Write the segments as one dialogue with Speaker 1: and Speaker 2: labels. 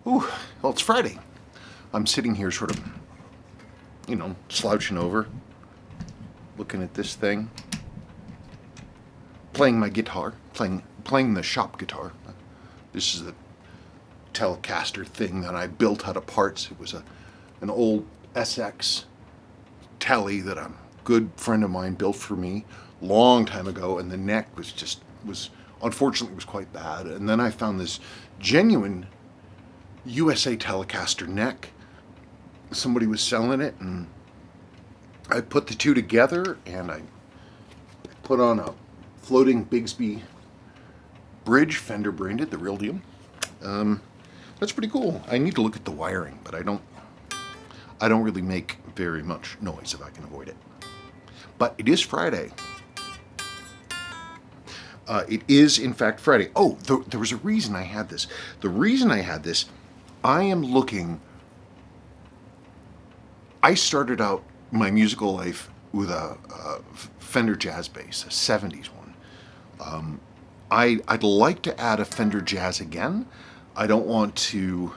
Speaker 1: Ooh, well, it's Friday. I'm sitting here sort of, slouching over, looking at this thing, playing my guitar, playing the shop guitar. This is a Telecaster thing that I built out of parts. It was an old SX Tele that a good friend of mine built for me long time ago, and the neck was unfortunately was quite bad. And then I found this genuine USA Telecaster neck. Somebody was selling it, and I put the two together, and I put on a floating Bigsby bridge, Fender branded, the real deal. That's pretty cool. I need to look at the wiring, but I don't really make very much noise if I can avoid it. But it is Friday. It is, in fact, Friday. Oh, there was a reason I had this. The reason I had this, I started out my musical life with a Fender Jazz Bass, a 70s one. I'd like to add a Fender Jazz again. I don't want to...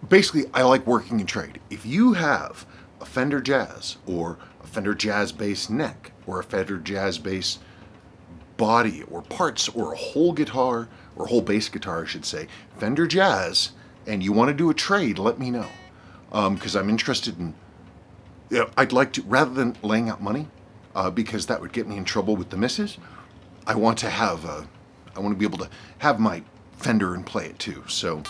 Speaker 1: Basically, I like working in trade. If you have a Fender Jazz or a Fender Jazz Bass neck or a Fender Jazz Bass body or parts or a whole guitar or a whole bass guitar, I should say, Fender Jazz, and you want to do a trade, let me know. Because I'm interested in... I'd like to, rather than laying out money, because that would get me in trouble with the missus, I want to be able to have my Fender and play it too. So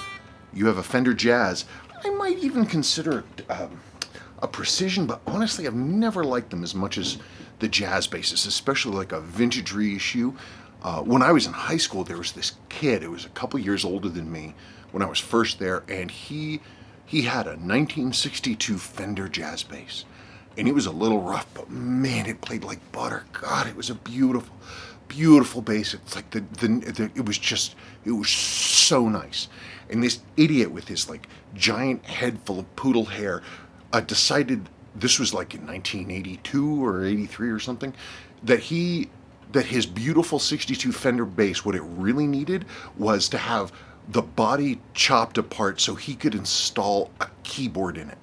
Speaker 1: you have a Fender Jazz. I might even consider it a Precision, but honestly, I've never liked them as much as the Jazz Basses, especially like a vintage reissue. When I was in high school, there was this kid, it was a couple years older than me when I was first there, and he had a 1962 Fender Jazz Bass. And it was a little rough, but man, it played like butter. God, it was a beautiful, beautiful bass. It's like it was so nice. And this idiot with his like giant head full of poodle hair decided, this was like in 1982 or 83 or something, that his beautiful 62 Fender bass, what it really needed was to have the body chopped apart so he could install a keyboard in it.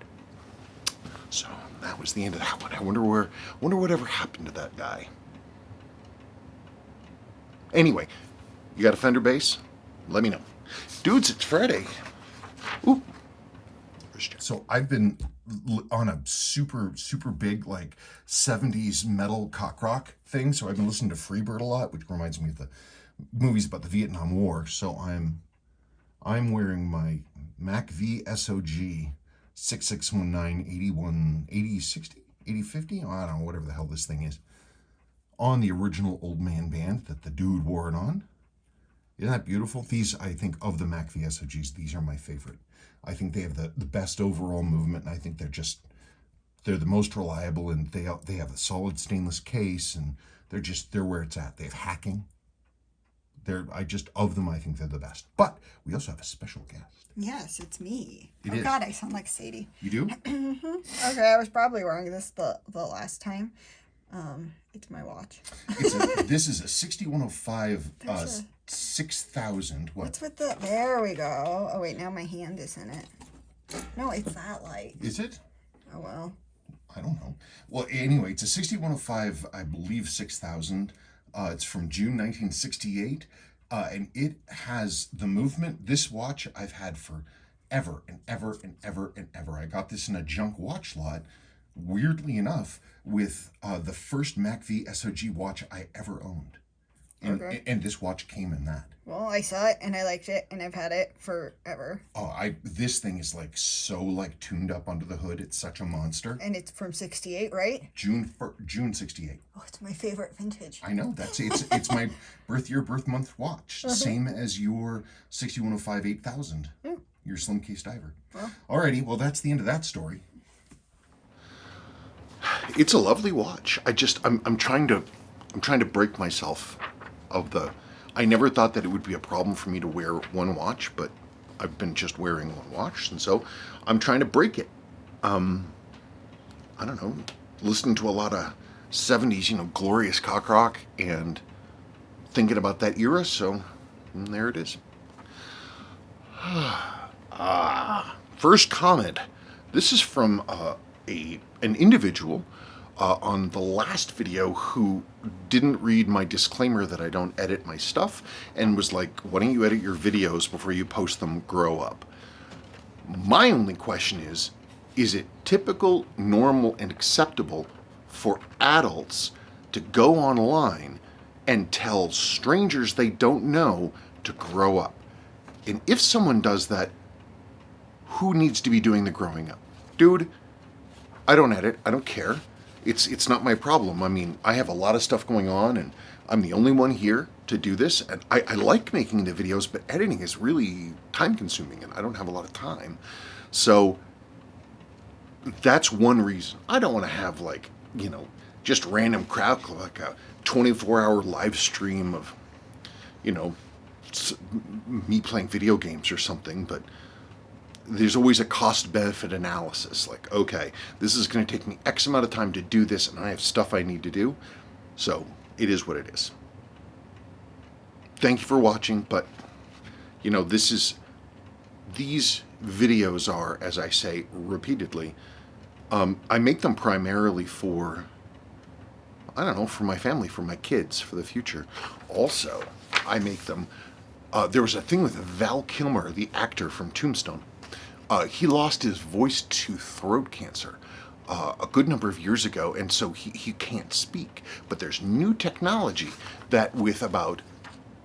Speaker 1: So that was the end of that one. I wonder whatever happened to that guy. Anyway, you got a Fender bass? Let me know. Dudes, it's Friday. Ooh. So I've been on a super, super big, like, 70s metal cock rock thing. So I've been listening to Freebird a lot, which reminds me of the movies about the Vietnam War. So I'm wearing my Mac V SOG 6619 81 8060 8050. I don't know, whatever the hell this thing is, on the original Old Man Band that the dude wore it on. Isn't that beautiful? These, I think, of the Mac V SOGs, these are my favorite. I think they have the best overall movement, and I think they're the most reliable, and they have a solid stainless case, and they're where it's at. They have hacking. Of them, I think they're the best. But we also have a special guest.
Speaker 2: Yes, it's me.
Speaker 1: It is.
Speaker 2: God, I sound like Sadie.
Speaker 1: You do?
Speaker 2: Mm-hmm. Okay, I was probably wearing this the last time. It's my watch.
Speaker 1: This is a 6105 6000. What?
Speaker 2: What's with the... There we go. Oh, wait, now my hand is in it. No, it's that light.
Speaker 1: Is it?
Speaker 2: Oh, well.
Speaker 1: I don't know. Well, anyway, it's a 6105, I believe, 6000. It's from June 1968, and it has the movement. This watch I've had for ever and ever and ever and ever. I got this in a junk watch lot, weirdly enough, with the first Mac V SOG watch I ever owned. And this watch came in that.
Speaker 2: Well, I saw it and I liked it and I've had it forever.
Speaker 1: Oh, this thing is like so like tuned up under the hood. It's such a monster.
Speaker 2: And it's from 68, right?
Speaker 1: June 68.
Speaker 2: Oh, it's my favorite vintage.
Speaker 1: I know. It's my birth month watch. Same as your 6105 8000. Your slim case diver. Well. Alrighty, well that's the end of that story. It's a lovely watch. I'm trying to break myself of the... I never thought that it would be a problem for me to wear one watch, but I've been just wearing one watch, and so I'm trying to break it. I don't know, listening to a lot of 70s, glorious cock rock, and thinking about that era, so there it is. First comment. This is from an individual on the last video who didn't read my disclaimer that I don't edit my stuff and was like, why don't you edit your videos before you post them, grow up? My only question is it typical, normal, and acceptable for adults to go online and tell strangers they don't know to grow up? And if someone does that, who needs to be doing the growing up? Dude, I don't edit. I don't care. It's not my problem. I mean, I have a lot of stuff going on, and I'm the only one here to do this. And I like making the videos, but editing is really time consuming, and I don't have a lot of time. So that's one reason. I don't want to have, like, just random crowd, like a 24-hour live stream of, me playing video games or something, but there's always a cost-benefit analysis. Like, okay, this is going to take me X amount of time to do this, and I have stuff I need to do. So it is what it is. Thank you for watching, but, these videos are, as I say repeatedly, I make them primarily for, for my family, for my kids, for the future. Also, I make them, there was a thing with Val Kilmer, the actor from Tombstone. He lost his voice to throat cancer a good number of years ago, and so he can't speak. But there's new technology that with about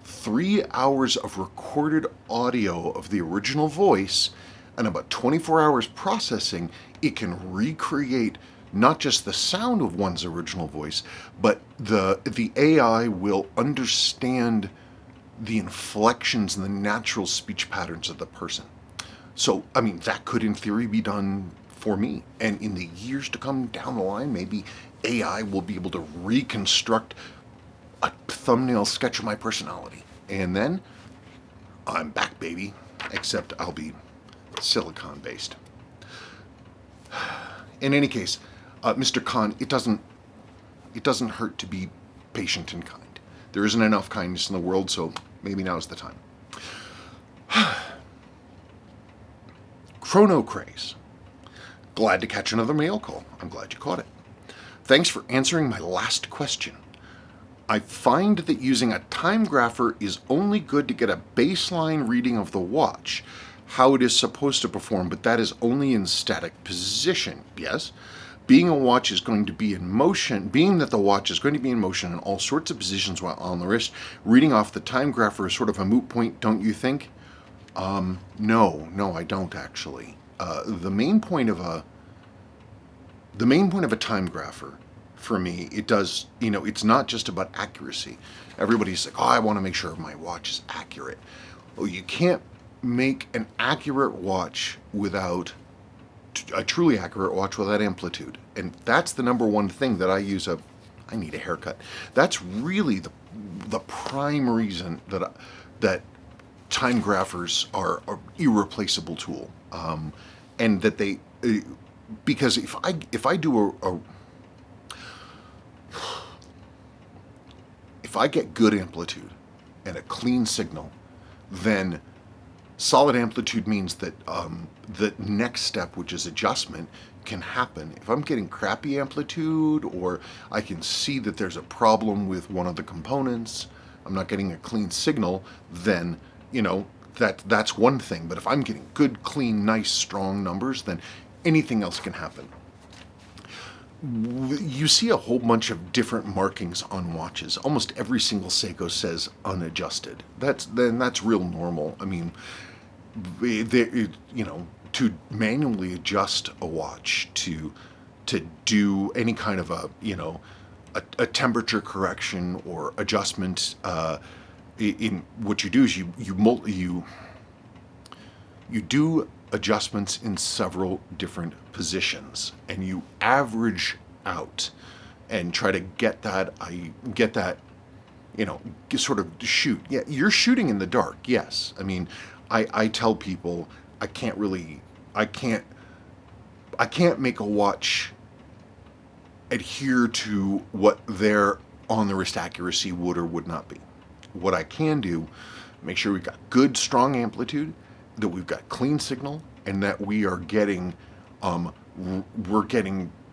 Speaker 1: 3 hours of recorded audio of the original voice and about 24 hours processing, it can recreate not just the sound of one's original voice, but the AI will understand the inflections and the natural speech patterns of the person. So, I mean, that could in theory be done for me. And in the years to come down the line, maybe AI will be able to reconstruct a thumbnail sketch of my personality. And then I'm back, baby. Except I'll be silicon based. In any case, Mr. Khan, it doesn't hurt to be patient and kind. There isn't enough kindness in the world, so maybe now's the time. Chrono Craze. Glad to catch another mail call. I'm glad you caught it. Thanks for answering my last question. I find that using a timegrapher is only good to get a baseline reading of the watch, how it is supposed to perform, but that is only in static position. Yes? Being that the watch is going to be in motion in all sorts of positions while on the wrist, reading off the timegrapher is sort of a moot point, don't you think? No, I don't actually. The main point of a timegrapher, for me, it's not just about accuracy. Everybody's like, I want to make sure my watch is accurate. Well, you can't make an accurate watch without a truly accurate watch without amplitude. And that's the number one thing that I need a haircut. That's really the prime reason that timegraphers are an irreplaceable tool, and that because if I get good amplitude and a clean signal, then solid amplitude means that the next step, which is adjustment, can happen. If I'm getting crappy amplitude, or I can see that there's a problem with one of the components, I'm not getting a clean signal, then that's one thing. But if I'm getting good, clean, nice, strong numbers, then anything else can happen. You see a whole bunch of different markings on watches. Almost every single Seiko says unadjusted. That's real normal. I mean, to manually adjust a watch to do any kind of a temperature correction or adjustment, in what you do is you do adjustments in several different positions, and you average out and try to get that sort of shoot. Yeah, you're shooting in the dark. Yes. I mean, I tell people I can't make a watch adhere to what their on the wrist accuracy would or would not be. What I can do, make sure we've got good strong amplitude that we've got clean signal and that we're getting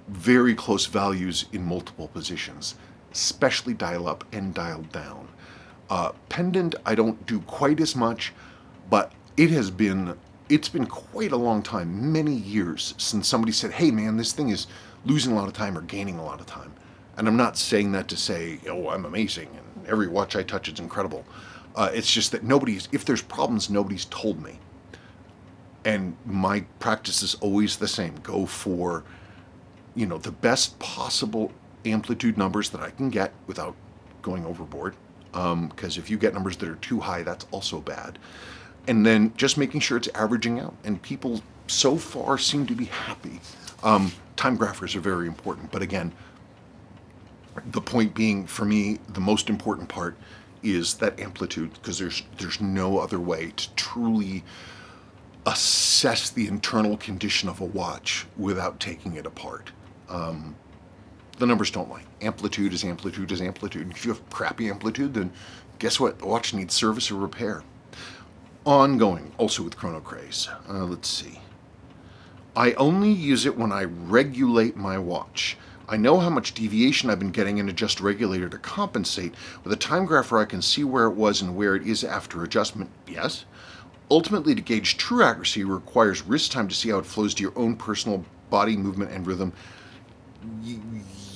Speaker 1: very close values in multiple positions, especially dial up and dial down. Pendant, I don't do quite as much, but it's been quite a long time, many years, since somebody said, "Hey, man, this thing is losing a lot of time or gaining a lot of time." And I'm not saying that to say, "Oh, I'm amazing and every watch I touch is incredible." It's just that if there's problems, nobody's told me. And my practice is always the same: go for, the best possible amplitude numbers that I can get without going overboard. Because if you get numbers that are too high, that's also bad. And then just making sure it's averaging out. And people so far seem to be happy. Time graphers are very important. But again, the point being, for me, the most important part is that amplitude, because there's no other way to truly assess the internal condition of a watch without taking it apart. The numbers don't lie. Amplitude is amplitude is amplitude. If you have crappy amplitude, then guess what? The watch needs service or repair. Ongoing, also with Chrono Craze. Let's see. I only use it when I regulate my watch. I know how much deviation I've been getting and adjust regulator to compensate. With a time grapher, I can see where it was and where it is after adjustment. Yes. Ultimately, to gauge true accuracy requires wrist time to see how it flows to your own personal body movement and rhythm.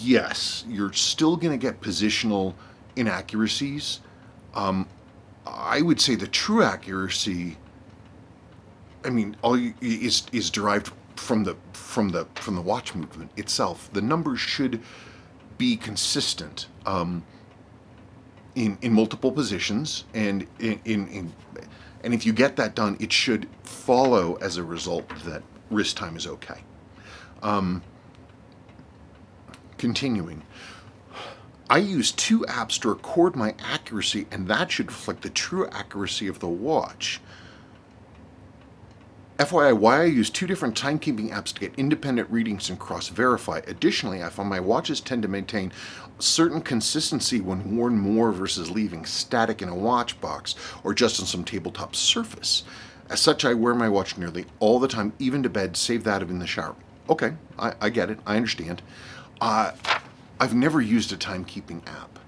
Speaker 1: Yes, you're still going to get positional inaccuracies. I would say the true accuracy, I mean, is derived from the watch movement itself. The numbers should be consistent in multiple positions, and and if you get that done, it should follow as a result that wrist time is okay. Continuing. I use 2 apps to record my accuracy, and that should reflect the true accuracy of the watch. FYI, why I use 2 different timekeeping apps to get independent readings and cross-verify. Additionally, I find my watches tend to maintain certain consistency when worn more versus leaving static in a watch box or just on some tabletop surface. As such, I wear my watch nearly all the time, even to bed, save that of in the shower. Okay, I get it. I understand. I've never used a timekeeping app.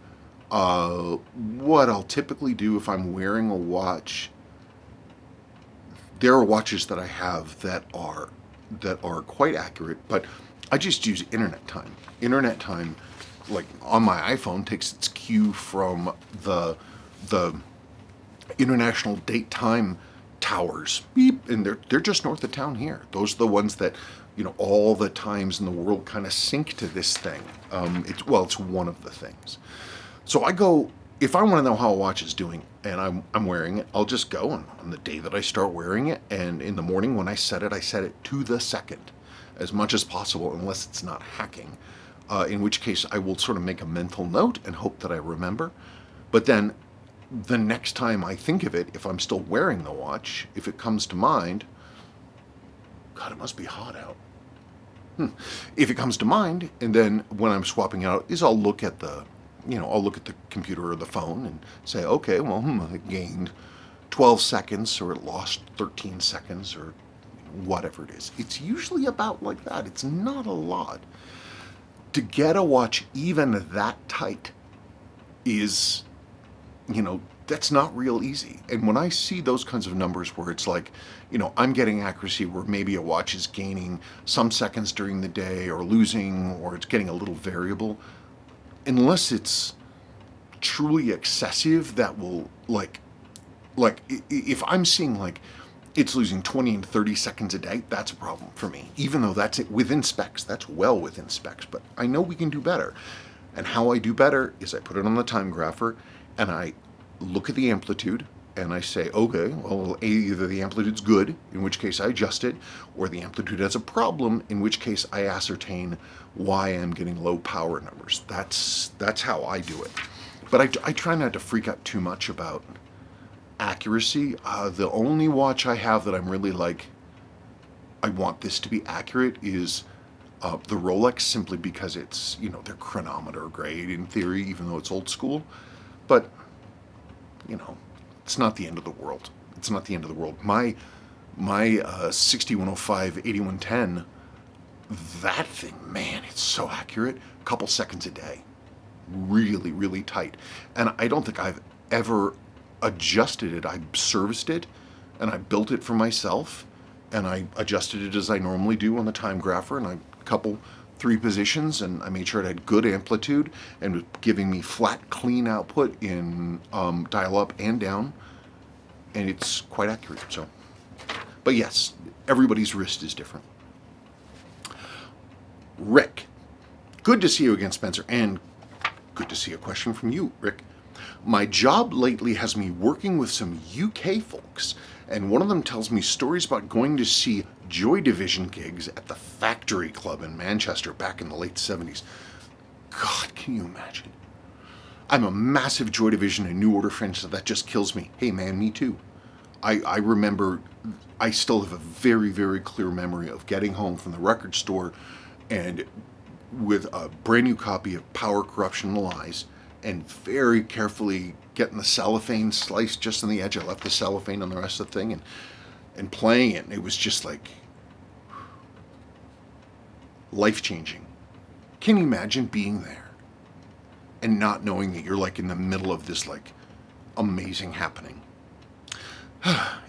Speaker 1: What I'll typically do if I'm wearing a watch, there are watches that I have that are quite accurate, but I just use internet time. Internet time, like on my iPhone, takes its cue from the international date time towers. Beep, and they're just north of town here. Those are the ones that, all the times in the world kind of sync to this thing. It's one of the things. So I go, if I want to know how a watch is doing and I'm wearing it, I'll just go on the day that I start wearing it, and in the morning when I set it to the second, as much as possible, unless it's not hacking. In which case I will sort of make a mental note and hope that I remember. But then the next time I think of it, if I'm still wearing the watch, if it comes to mind, God, it must be hot out. If it comes to mind, and then when I'm swapping out, I'll look at the computer or the phone and say, okay, well, it gained 12 seconds or it lost 13 seconds or whatever it is. It's usually about like that. It's not a lot. To get a watch even that tight is, that's not real easy. And when I see those kinds of numbers where it's like, I'm getting accuracy where maybe a watch is gaining some seconds during the day or losing, or it's getting a little variable, unless it's truly excessive, that will if I'm seeing it's losing 20 and 30 seconds a day, that's a problem for me. Even though that's within specs, that's well within specs, but I know we can do better. And how I do better is I put it on the time grapher and I look at the amplitude and I say, okay, well, either the amplitude's good, in which case I adjust it, or the amplitude has a problem, in which case I ascertain why I'm getting low power numbers. That's how I do it. But I try not to freak out too much about accuracy. The only watch I have that I'm really I want this to be accurate is the Rolex, simply because it's, their chronometer grade in theory, even though it's old school. But, it's not the end of the world. It's not the end of the world. My 6105 8110, that thing, man, it's so accurate. A couple seconds a day. Really, really tight. And I don't think I've ever adjusted it. I serviced it and I built it for myself and I adjusted it as I normally do on the timegrapher, and I couple three positions, and I made sure it had good amplitude and was giving me flat, clean output in dial up and down, and it's quite accurate. So, but yes, everybody's wrist is different. Rick, good to see you again, Spencer, and good to see a question from you, Rick. My job lately has me working with some UK folks, and one of them tells me stories about going to see Joy Division gigs at the Factory Club in Manchester back in the late 70s. God, can you imagine? I'm a massive Joy Division and New Order fan, so that just kills me. Hey man, me too. I remember, I still have a very, very clear memory of getting home from the record store and with a brand new copy of Power, Corruption, and Lies, and very carefully getting the cellophane sliced just on the edge. I left the cellophane on the rest of the thing, and playing it. And it was just like life-changing. Can you imagine being there and not knowing that you're like in the middle of this like amazing happening?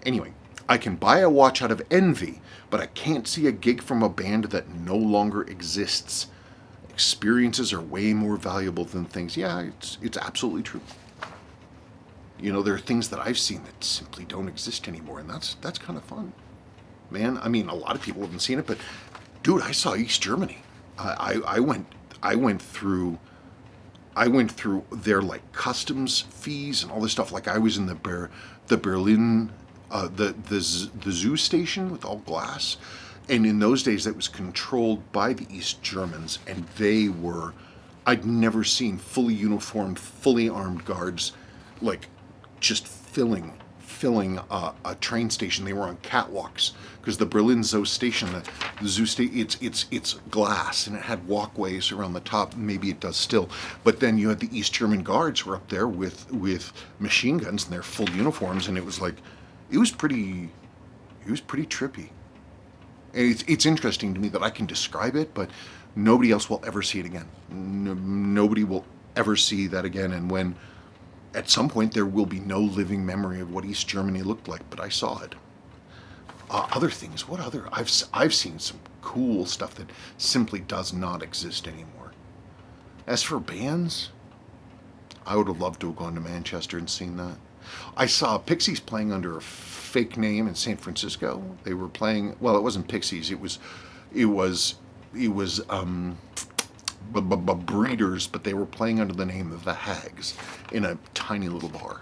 Speaker 1: Anyway, I can buy a watch out of envy, but I can't see a gig from a band that no longer exists. Experiences are way more valuable than things. Yeah, it's absolutely true. You know, there are things that I've seen that simply don't exist anymore, and that's kind of fun, man. I mean, a lot of people haven't seen it, but dude, I saw East Germany. I went through their like customs fees and all this stuff. Like I was in the Berlin the zoo station with all glass. And in those days, that was controlled by the East Germans, and they were, I'd never seen fully uniformed, fully armed guards, like, just filling a train station. They were on catwalks, because the Berlin Zoo station, the zoo station, it's glass, and it had walkways around the top. Maybe it does still, but then you had the East German guards were up there with machine guns in their full uniforms, and it was like, it was pretty trippy. And it's interesting to me that I can describe it, but nobody else will ever see it again. Nobody will ever see that again. And when, at some point, there will be no living memory of what East Germany looked like, but I saw it. Other things, what other? I've seen some cool stuff that simply does not exist anymore. As for bands, I would have loved to have gone to Manchester and seen that. I saw Pixies playing under a fake name in San Francisco. They were playing. Well, it wasn't Pixies. It was Breeders, but they were playing under the name of the Hags in a tiny little bar.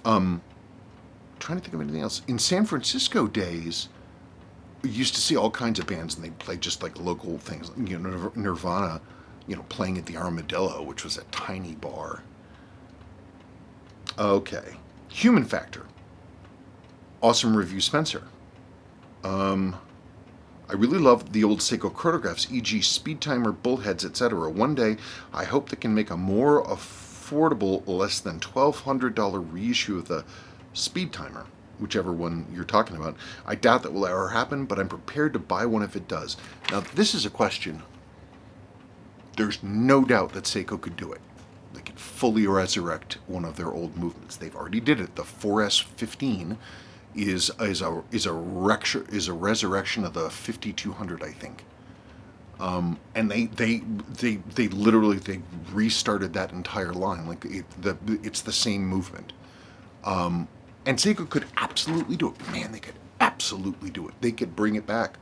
Speaker 1: Trying to think of anything else. In San Francisco days, you used to see all kinds of bands, and they played just like local things. You know, Nirvana, playing at the Armadillo, which was a tiny bar. Okay. Human Factor. Awesome review, Spencer. I really love the old Seiko chronographs, e.g. Speed Timer, Bullheads, etc. One day, I hope they can make a more affordable, less than $1,200 reissue of the Speed Timer, whichever one you're talking about. I doubt that will ever happen, but I'm prepared to buy one if it does. Now, this is a question. There's no doubt that Seiko could do it. They could fully resurrect one of their old movements. They've already did it. The 4S15 is a resurrection of the 5200, I think. And they literally restarted that entire line. Like it's the same movement. And Seiko could absolutely do it. Man, they could absolutely do it. They could bring it back,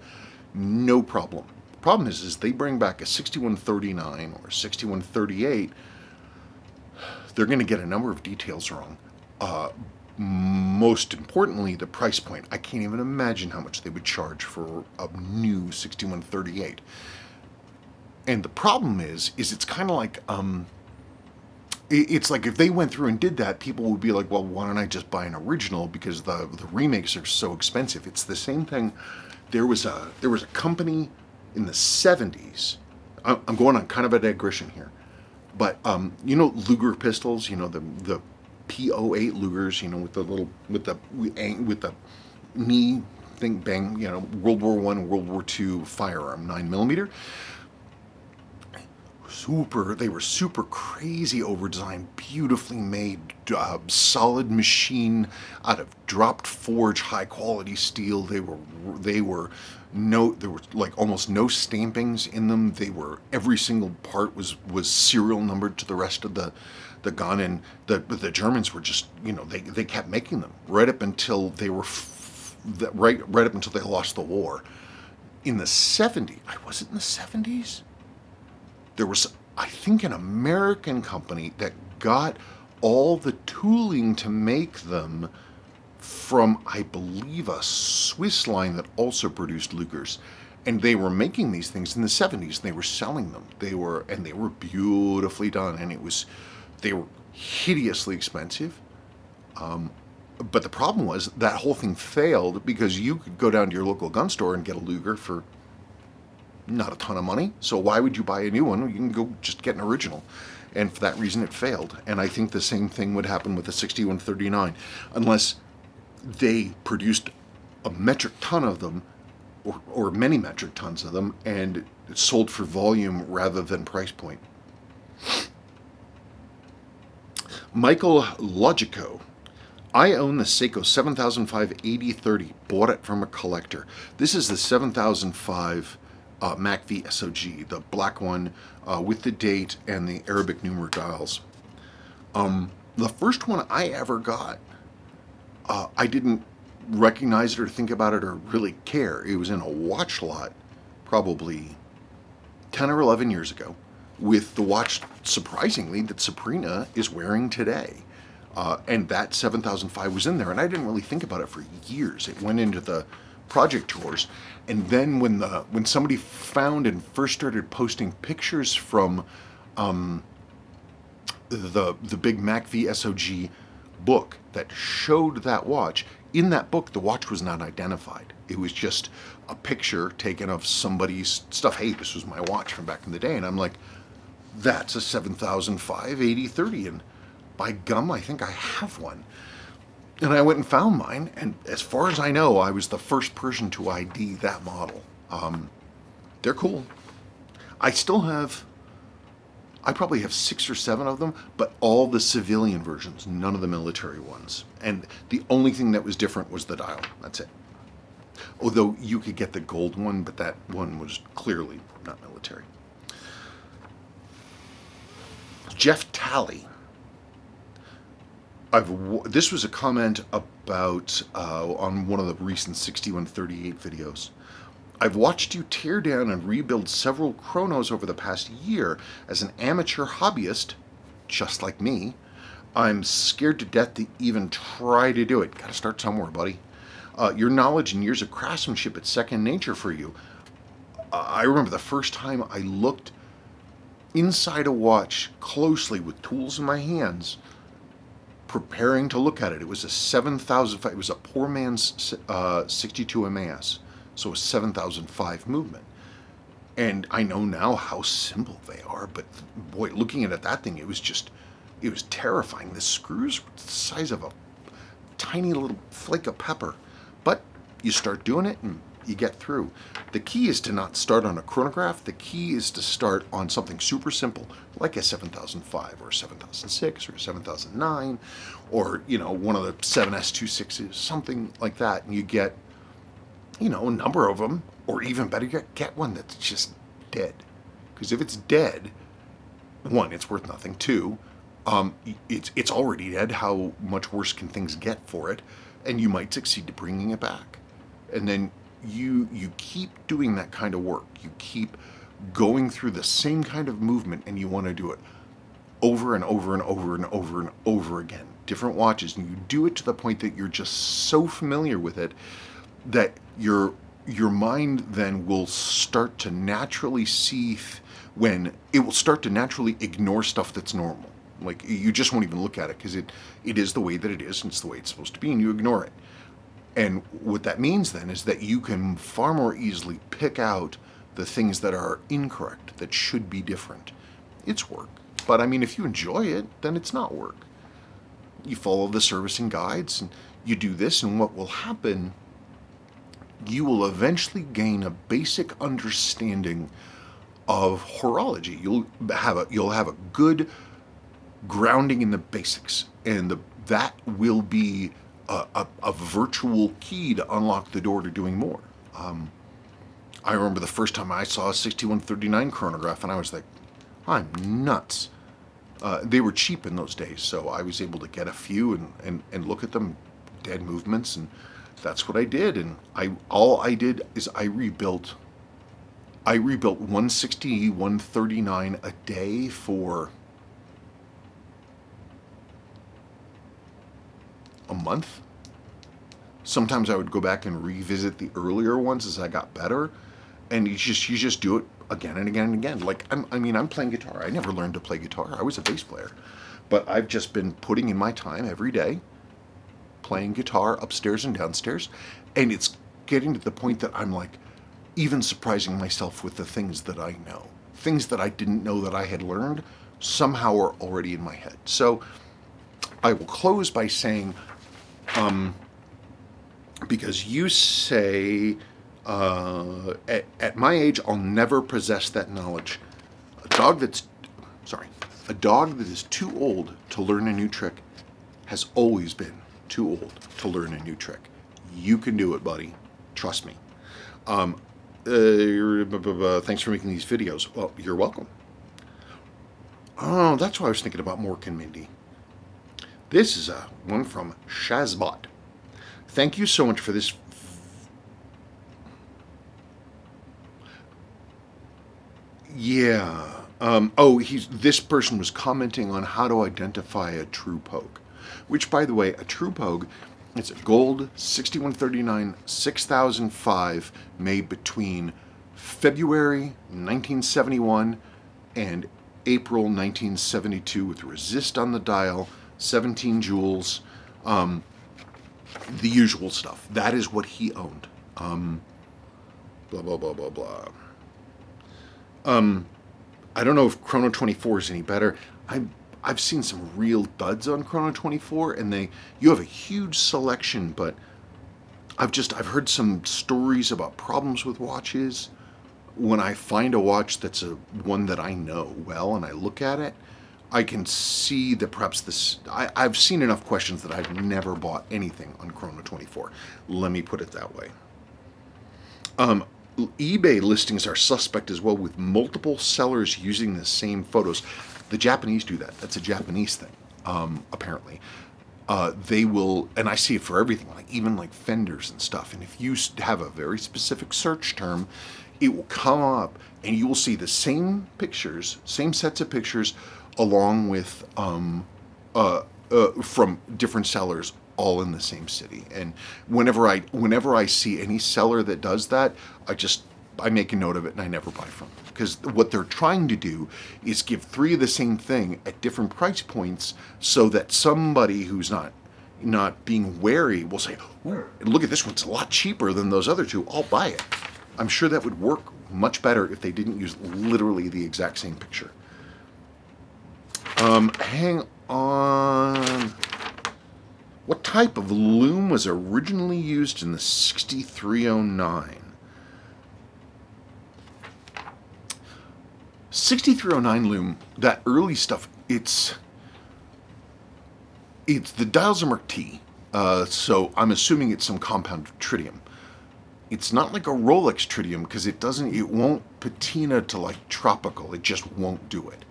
Speaker 1: no problem. The problem is they bring back a 6139 or 6138. They're going to get a number of details wrong. Most importantly, the price point. I can't even imagine how much they would charge for a new 6138. And the problem is it's kind of like, it's like if they went through and did that, people would be like, well, why don't I just buy an original, because the remakes are so expensive. It's the same thing. There was a company in the 70s. I'm going on kind of a digression here. But, Luger pistols, the P08 Lugers, with the little with the knee thing, bang, World War One, World War Two firearm, 9mm. They were super crazy over designed, beautifully made, solid machine out of dropped forge, high quality steel. There were like almost no stampings in them. Every single part was serial numbered to the rest of the gun, and the Germans were just, they kept making them right up until they were right up until they lost the war. In the 70s, was it in the 70s? There was, I think, an American company that got all the tooling to make them from, I believe, a Swiss line that also produced Lugers. And they were making these things in the 70s, and they were selling them. They were beautifully done, and they were hideously expensive. But the problem was that whole thing failed because you could go down to your local gun store and get a Luger for not a ton of money. So why would you buy a new one? You can go just get an original. And for that reason, it failed. And I think the same thing would happen with the 6139, unless they produced a metric ton of them, or many metric tons of them, and it sold for volume rather than price point. Michael Logico. I own the Seiko 7005 8030. Bought it from a collector. This is the 7005 MACV SOG, the black one with the date and the Arabic numeral dials. The first one I ever got, I didn't recognize it or think about it or really care. It was in a watch lot probably 10 or 11 years ago with the watch, surprisingly, that Sabrina is wearing today. And that 7005 was in there, and I didn't really think about it for years. It went into the project drawers, and then when somebody found and first started posting pictures from the big MACV SOG book that showed that watch, in that book the watch was not identified. It was just a picture taken of somebody's stuff. Hey, this was my watch from back in the day, and I'm like, that's a 7005 8030, and by gum, I think I have one. And I went and found mine, and as far as I know, I was the first person to ID that model. They're cool. I probably have 6 or 7 of them, but all the civilian versions, none of the military ones. And the only thing that was different was the dial. That's it. Although you could get the gold one, but that one was clearly not military. Jeff Talley. This was a comment about on one of the recent 6138 videos. I've watched you tear down and rebuild several chronos over the past year as an amateur hobbyist, just like me. I'm scared to death to even try to do it. Gotta start somewhere, buddy. Your knowledge and years of craftsmanship, it's second nature for you. I remember the first time I looked inside a watch closely with tools in my hands, preparing to look at it. It was a 7005. It was a poor man's 62 MAS, so a 7005 movement. And I know now how simple they are, but boy, looking at that thing, it was terrifying. The screws were the size of a tiny little flake of pepper. But you start doing it and you get through. The key is to not start on a chronograph. The key is to start on something super simple, like a 7005 or a 7006 or a 7009, or one of the 7S26s, something like that, and you get a number of them, or even better yet, get one that's just dead. Because if it's dead, one, it's worth nothing. Two, it's already dead. How much worse can things get for it? And you might succeed to bringing it back, and then you keep doing that kind of work. You keep going through the same kind of movement, and you want to do it over and over and over and over and over again. Different watches, and you do it to the point that you're just so familiar with it that your mind then will start to naturally when it will start to naturally ignore stuff that's normal. Like, you just won't even look at it because it is the way that it is, and it's the way it's supposed to be, and you ignore it. And what that means then is that you can far more easily pick out the things that are incorrect, that should be different. It's work. But I mean, if you enjoy it, then it's not work. you follow the servicing guides, and you do this, and what will happen, you will eventually gain a basic understanding of horology. You'll have a good grounding in the basics, and that will be a virtual key to unlock the door to doing more. I remember the first time I saw a 6139 chronograph, and I was like, I'm nuts. They were cheap in those days, so I was able to get a few and look at them, dead movements, and that's what I did. And all I did is I rebuilt 160, 139 a day for a month. Sometimes I would go back and revisit the earlier ones as I got better, and you just do it again and again and again. Like I'm playing guitar. I never learned to play guitar. I was a bass player, but I've just been putting in my time every day, playing guitar upstairs and downstairs, and it's getting to the point that I'm like even surprising myself with the things that I know. Things that I didn't know that I had learned somehow are already in my head. So I will close by saying, because you say, at my age, I'll never possess that knowledge. A dog that is too old to learn a new trick has always been too old to learn a new trick. You can do it, buddy. Trust me. Thanks for making these videos. Well, you're welcome. Oh, that's why I was thinking about Mork and Mindy. This is one from Shazbot. Thank you so much for this. Yeah. This person was commenting on how to identify a true pogue, which, by the way, a true pogue, it's a gold 6139 6005 made between February 1971 and April 1972 with resist on the dial, 17 jewels, the usual stuff. That is what he owned. Blah, blah, blah, blah, blah. I don't know if Chrono 24 is any better. I've seen some real duds on Chrono 24, and you have a huge selection, but I've heard some stories about problems with watches. When I find a watch that's one that I know well and I look at it, I can see that perhaps I've seen enough questions that I've never bought anything on Chrono 24. Let me put it that way. eBay listings are suspect as well, with multiple sellers using the same photos. The Japanese do that. That's a Japanese thing, apparently. They will, and I see it for everything, even like Fenders and stuff. And if you have a very specific search term, it will come up and you will see the same pictures, same sets of pictures, along with from different sellers, all in the same city. And whenever I see any seller that does that, I make a note of it and I never buy from them, because what they're trying to do is give three of the same thing at different price points, so that somebody who's not being wary will say, "Ooh, look at this one's a lot cheaper than those other two. I'll buy it." I'm sure that would work much better if they didn't use literally the exact same picture. Hang on. What type of loom was originally used in the 6309? 6309 loom, that early stuff, it's the dials are marked T, so I'm assuming it's some compound tritium. It's not like a Rolex tritium, because it won't patina to like tropical. It just won't do it.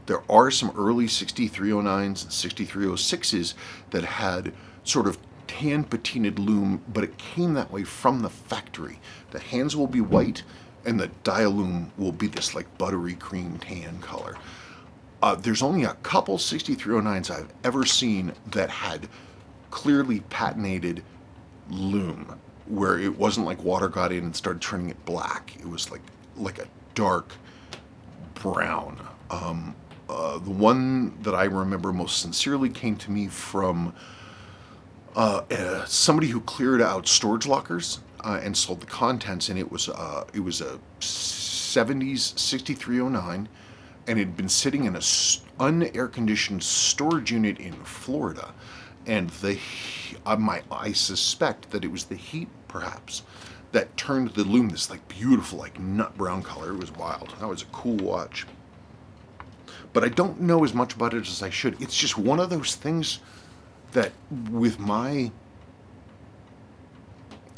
Speaker 1: There are some early 6309s and 6306s that had sort of tan patinaed loom, but it came that way from the factory. The hands will be white, and the dial loom will be this like buttery cream tan color. There's only a couple 6309s I've ever seen that had clearly patinated loom, where it wasn't like water got in and started turning it black. It was like a dark brown. The one that I remember most sincerely came to me from somebody who cleared out storage lockers and sold the contents, and it was a 70s 6309, and it had been sitting in unair-conditioned storage unit in Florida, and I suspect that it was the heat, perhaps, that turned the loom this like beautiful, like nut brown color. It was wild. That was a cool watch. But I don't know as much about it as I should. It's just one of those things that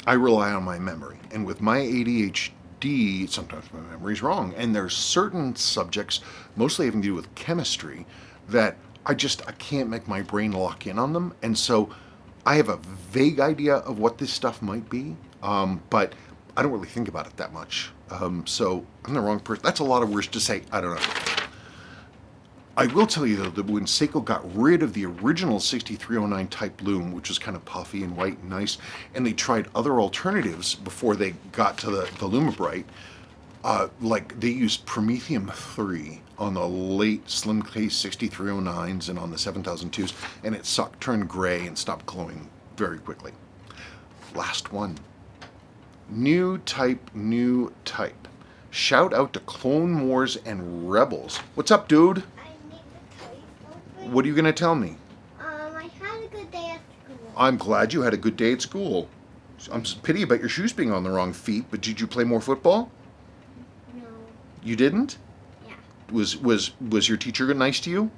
Speaker 1: I rely on my memory, and with my ADHD, sometimes my memory's wrong. And there's certain subjects, mostly having to do with chemistry, that I can't make my brain lock in on them. And so I have a vague idea of what this stuff might be, but I don't really think about it that much. So I'm the wrong person. That's a lot of words to say. I don't know. I will tell you, though, that when Seiko got rid of the original 6309 type loom, which was kind of puffy and white and nice, and they tried other alternatives before they got to the Lumibrite, like they used Promethium 3 on the late slim case 6309s and on the 7002s, and it sucked, turned gray, and stopped glowing very quickly. Last one. New type, new type. Shout out to Clone Wars and Rebels. What's up, dude? What are you going to tell me?
Speaker 3: I had a good day at school.
Speaker 1: I'm glad you had a good day at school. I'm pity about your shoes being on the wrong feet, but did you play more football?
Speaker 3: No.
Speaker 1: You didn't?
Speaker 3: Yeah.
Speaker 1: Was your teacher nice to you?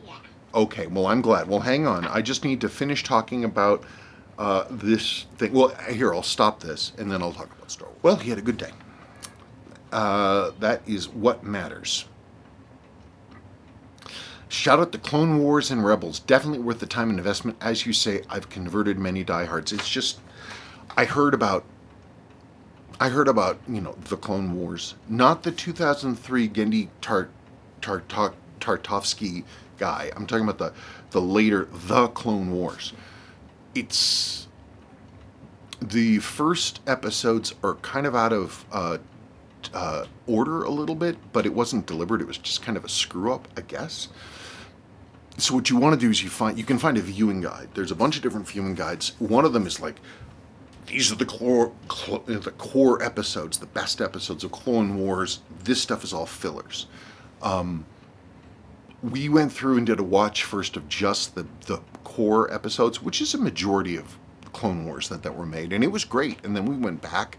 Speaker 3: Yeah.
Speaker 1: Okay, well, I'm glad. Well, hang on. I just need to finish talking about this thing. Well, here, I'll stop this, and then I'll talk about Star Wars. Well, he had a good day. That is what matters. Shout out to Clone Wars and Rebels. Definitely worth the time and investment. As you say, I've converted many diehards. It's just, I heard about, the Clone Wars. Not the 2003 Gendy Tartakovsky guy. I'm talking about the later, the Clone Wars. It's, the first episodes are kind of out of order a little bit, but it wasn't deliberate. It was just kind of a screw up, I guess. So what you want to do is you can find a viewing guide. There's a bunch of different viewing guides. One of them is like, these are the core episodes, the best episodes of Clone Wars. This stuff is all fillers. We went through and did a watch first of just the core episodes, which is a majority of Clone Wars that were made, and it was great. And then we went back,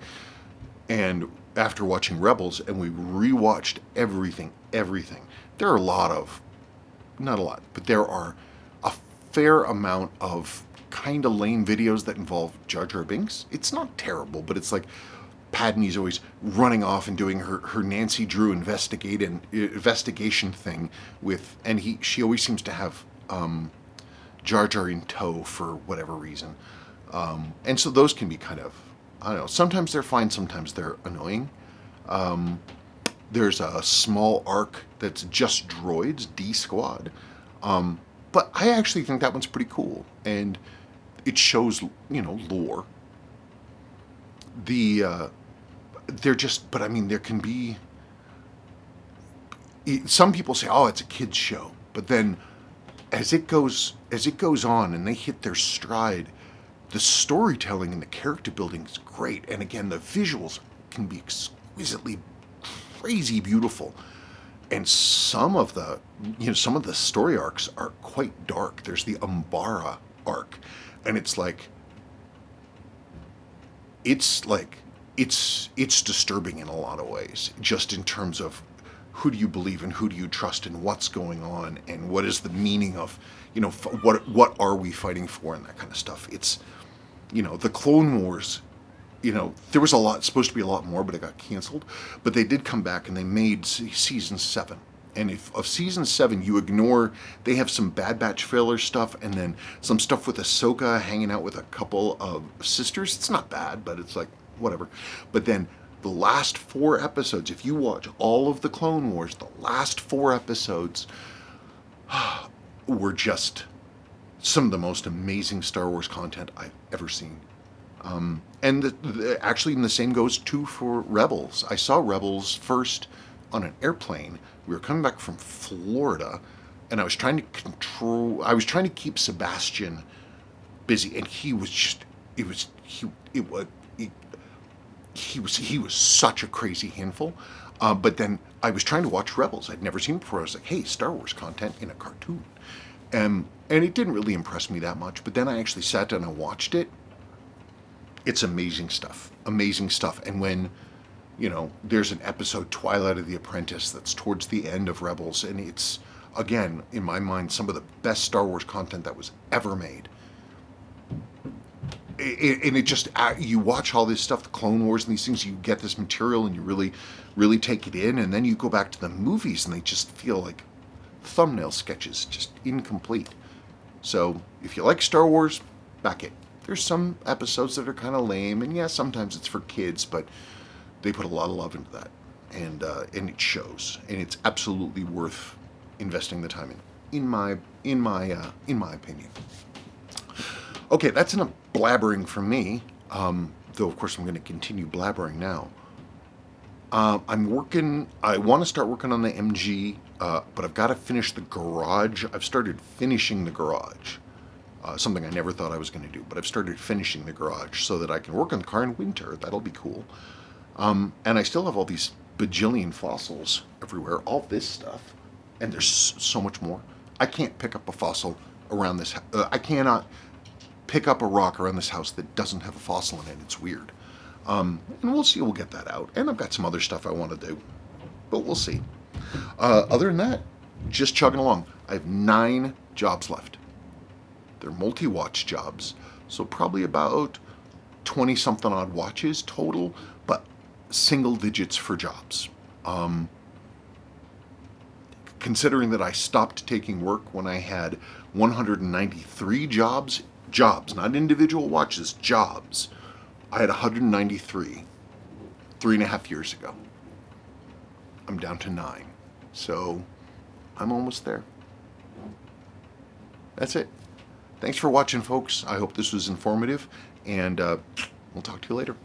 Speaker 1: and after watching Rebels, and we rewatched everything. There are not a lot, but there are a fair amount of kind of lame videos that involve Jar Jar Binks. It's not terrible, but it's like Padme's always running off and doing her Nancy Drew investigation thing and she always seems to have Jar Jar in tow for whatever reason. And so those can be kind of, I don't know, sometimes they're fine, sometimes they're annoying. There's a small arc that's just droids, D Squad. But I actually think that one's pretty cool. And it shows, lore. There can be... Some people say, oh, it's a kid's show. But then as it goes on and they hit their stride, the storytelling and the character building is great. And again, the visuals can be exquisitely crazy beautiful, and some of the story arcs are quite dark. There's the Umbara arc, and it's disturbing in a lot of ways, just in terms of who do you believe and who do you trust and what's going on and what is the meaning of, what are we fighting for and that kind of stuff. It's, the Clone Wars. There was supposed to be a lot more, but it got canceled. But they did come back and they made season 7. And if of season 7 you ignore, they have some Bad Batch filler stuff and then some stuff with Ahsoka hanging out with a couple of sisters. It's not bad, but it's like, whatever. But then the last 4 episodes, if you watch all of the Clone Wars, the last 4 episodes were just some of the most amazing Star Wars content I've ever seen. And actually, the same goes too for Rebels. I saw Rebels first on an airplane. We were coming back from Florida, and I was trying to keep Sebastian busy, and he was such a crazy handful. But then I was trying to watch Rebels. I'd never seen it before. I was like, hey, Star Wars content in a cartoon. And it didn't really impress me that much. But then I actually sat down and watched it. It's amazing stuff. Amazing stuff. And when, there's an episode, Twilight of the Apprentice, that's towards the end of Rebels. And it's, again, in my mind, some of the best Star Wars content that was ever made. And it just, you watch all this stuff, the Clone Wars and these things, you get this material and you really, really take it in. And then you go back to the movies and they just feel like thumbnail sketches, just incomplete. So if you like Star Wars, back it. There's some episodes that are kind of lame, and yeah, sometimes it's for kids, but they put a lot of love into that, and it shows, and it's absolutely worth investing the time in my opinion. Okay, that's enough blabbering from me. Though of course I'm going to continue blabbering now. I want to start working on the MG, but I've got to finish the garage. I've started finishing the garage. Something I never thought I was going to do, but I've started finishing the garage so that I can work on the car in winter. That'll be cool. And I still have all these bajillion fossils everywhere, all this stuff, and there's so much more. I can't pick up a fossil around this. I cannot pick up a rock around this house that doesn't have a fossil in it. It's weird. And we'll see. We'll get that out. And I've got some other stuff I want to do, but we'll see. Other than that, just chugging along. I have 9 jobs left. They're multi-watch jobs, so probably about 20-something odd watches total, but single digits for jobs. Considering that I stopped taking work when I had 193 jobs, not individual watches, jobs. I had 193 3.5 years ago. I'm down to 9, so I'm almost there. That's it. Thanks for watching, folks. I hope this was informative, and we'll talk to you later.